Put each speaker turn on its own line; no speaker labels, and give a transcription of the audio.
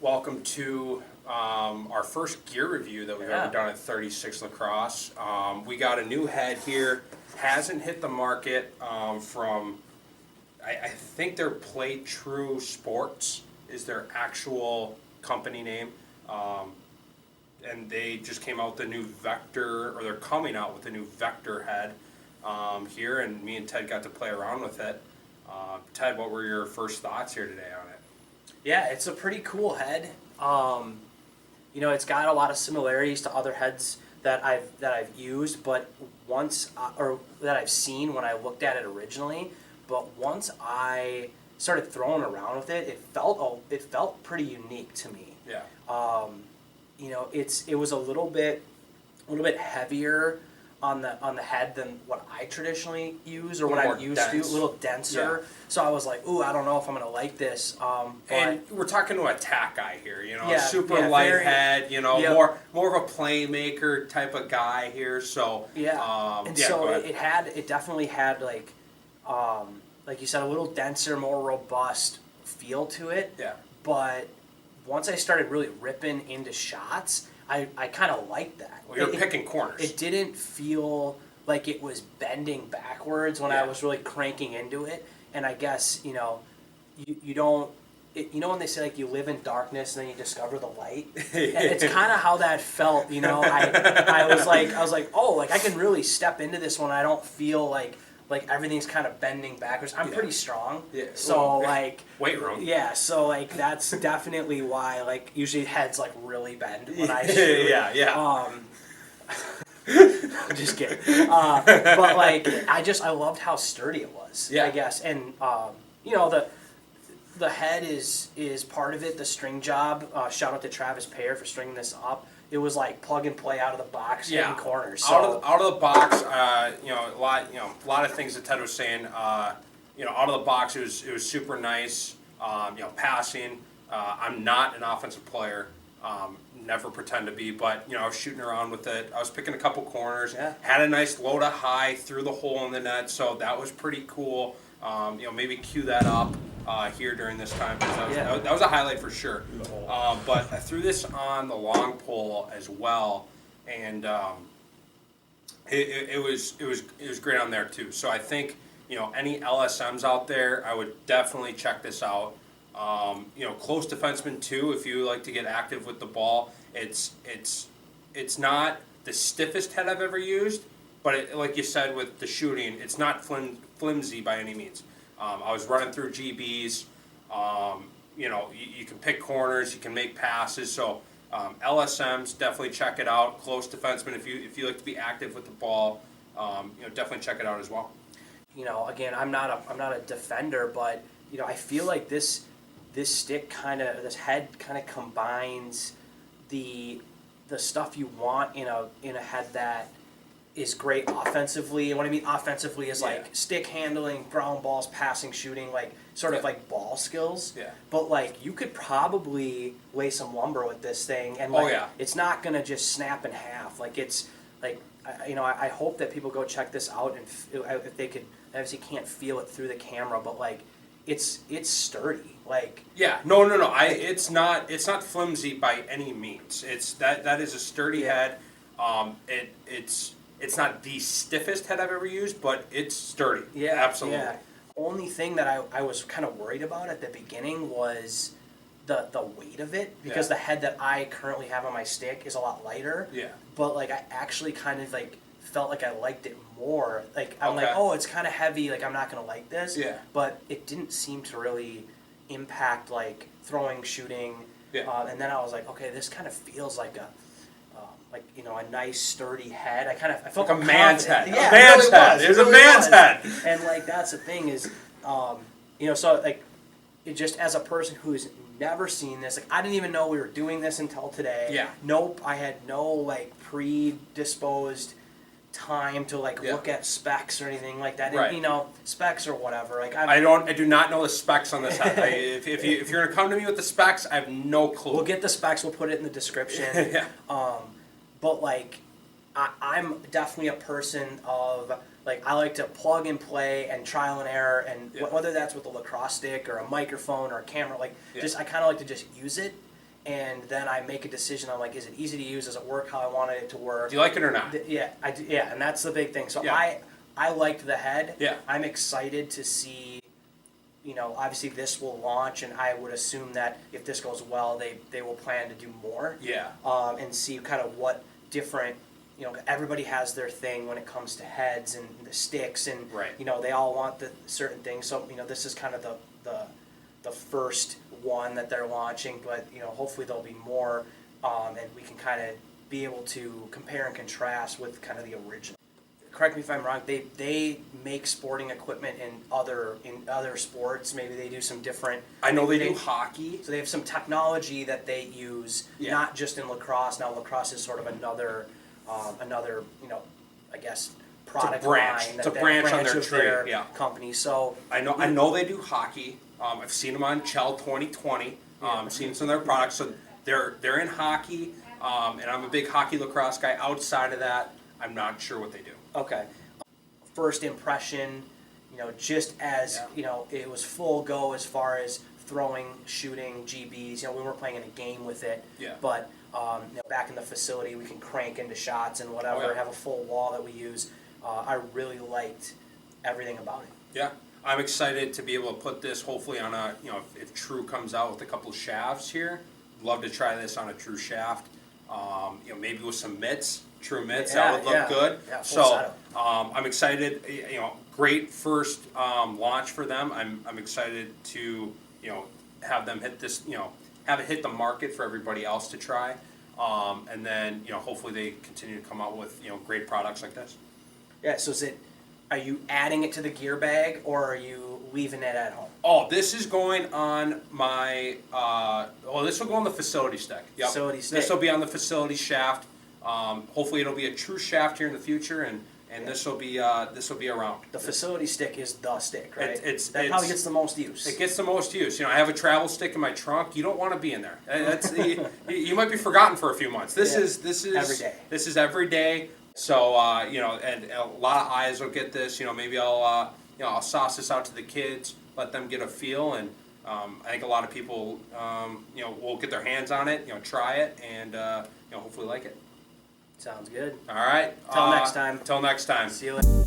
welcome to our first gear review that we've ever done at 36 Lacrosse. We got a new head here, hasn't hit the market from, I think they're Play True Sports is their actual company name. And they just came out with the new VEKTR, or they're coming out with the new VEKTR head here, and me and Ted got to play around with it. Ted, what were your first thoughts here today on it?
Yeah, it's a pretty cool head. You know, it's got a lot of similarities to other heads that I've used, but or that I've seen when I looked at it originally. But once I started throwing around with it, it felt pretty unique to me.
Yeah.
You know, it was a little bit heavier on the head than what I traditionally use or what I'm used to, a little denser. Yeah. So I was like, ooh, I don't know if I'm gonna like this.
And we're talking to a tack guy here, you know,
yeah,
super light head, you know, more of a playmaker type of guy here. So it definitely had like you said, a little denser, more robust feel to it. Yeah.
But once I started really ripping into shots, I kind of liked that.
Well, you're picking corners.
It didn't feel like it was bending backwards when I was really cranking into it. And I guess, you know, you don't, you know when they say like you live in darkness and then you discover the light? It's kind of how that felt, you know. I was like, oh, like I can really step into this one. I don't feel like everything's kind of bending backwards. I'm pretty strong. Yeah. So like
weight room.
Yeah, so like that's definitely why like usually heads like really bend when I shoot.
Yeah.
I'm just kidding. But like I loved how sturdy it was. Yeah. I guess. And you know, the head is part of it, the string job. Shout out to Travis Payer for stringing this up. It was like plug and play out of the box, hitting corners. So.
Out of the box, you know, a lot of things that Ted was saying. You know, out of the box, it was super nice. You know, passing. I'm not an offensive player. Never pretend to be, but you know, I was shooting around with it. I was picking a couple corners. Yeah. Had a nice low to high through the hole in the net, so that was pretty cool. You know, maybe cue that up here during this time, because that was a highlight for sure. But I threw this on the long pole as well, and it was great on there too. So I think, you know, any LSMs out there, I would definitely check this out. You know, close defenseman too, if you like to get active with the ball. It's not the stiffest head I've ever used, but like you said with the shooting, it's not flimsy by any means. I was running through GBs. You know, you can pick corners, you can make passes. So LSMs, definitely check it out. Close defenseman, if you like to be active with the ball, you know, definitely check it out as well.
You know, again, I'm not a defender, but you know, I feel like this head kind of combines the stuff you want in a head that is great offensively. And what I mean offensively is like stick handling, ground balls, passing, shooting, like sort of like ball skills. Yeah. But like you could probably lay some lumber with this thing, and like it's not gonna just snap in half. Like it's like you know, I hope that people go check this out, and if they could, obviously can't feel it through the camera, but like it's sturdy. Like
no. It's not flimsy by any means. That is a sturdy head. It's not the stiffest head I've ever used, but it's sturdy. Yeah, absolutely. Yeah.
Only thing that I was kind of worried about at the beginning was the weight of it, because the head that I currently have on my stick is a lot lighter. Yeah. But like I actually kind of like felt like I liked it more. Like I'm like, oh, it's kind of heavy. Like I'm not gonna like this. Yeah. But it didn't seem to really impact like throwing, shooting. Yeah. And then I was like, okay, this kind of feels like a you know, a nice sturdy head. I felt like a man's head.
Yeah, a man's head. It was a man's head.
And like that's the thing is, you know, so like, it just as a person who's never seen this, like I didn't even know we were doing this until today. Yeah. Nope. I had no like predisposed time to like look at specs or anything like that. And, you know, specs or whatever. Like
I do not know the specs on this head. If you're gonna come to me with the specs, I have no clue.
We'll get the specs. We'll put it in the description. Yeah. But like, I'm definitely a person of like I like to plug and play and trial and error, and whether that's with a lacrosse stick or a microphone or a camera, like just I kind of like to just use it. and then I make a decision. I'm like, is it easy to use? Does it work how I wanted it to work?
Do you like it or not?
Yeah, I do, yeah, and that's the big thing. So
Yeah.
I liked the head.
Yeah.
I'm excited to see. Obviously this will launch, and I would assume that if this goes well, they will plan to do more.
Yeah.
And see kind of what different. Everybody has their thing when it comes to heads and the sticks, and
Right.
they all want the certain things. So this is kind of the first one that they're launching, but hopefully there'll be more, and we can kind of be able to compare and contrast with kind of the original. Correct me if I'm wrong. They make sporting equipment in other sports. Maybe they do some different.
I know they do hockey.
So they have some technology that they use, not just in lacrosse. Now lacrosse is sort of another I guess product line.
It's a branch on their
of
tree.
their company. So
I know they do hockey. I've seen them on Chell 2020. Seen some of their products. So they're in hockey, and I'm a big hockey lacrosse guy. Outside of that, I'm not sure what they do.
Okay. First impression, just as it was full go as far as throwing, shooting, GBs. We weren't playing in a game with it.
Yeah.
But back in the facility, we can crank into shots and whatever.
Oh, yeah.
Have a full wall that we use. I really liked everything about it.
Yeah, I'm excited to be able to put this hopefully on a, if True comes out with a couple of shafts here, love to try this on a True shaft. Maybe with some mitts, True mitts, that would look good.
Yeah, full
so
setup.
I'm excited. Great first launch for them. I'm excited to have them hit this. Have it hit the market for everybody else to try, and then hopefully they continue to come out with great products like this.
Yeah. So are you adding it to the gear bag, or are you leaving it at home?
Oh, this is going on my. This will go on the facility stick. Yep.
Facility stick.
This will be on the facility shaft. Hopefully, it'll be a True shaft here in the future, and this will be around.
The facility stick is the stick, right?
It's
probably gets the most use.
It gets the most use. I have a travel stick in my trunk. You don't want to be in there. That's you might be forgotten for a few months. This is
every day.
This is every day. So and a lot of eyes will get this. Maybe I'll sauce this out to the kids, let them get a feel, and I think a lot of people will get their hands on it, try it, and hopefully like it.
Sounds good.
All right.
Till next time.
Till next time.
See you later.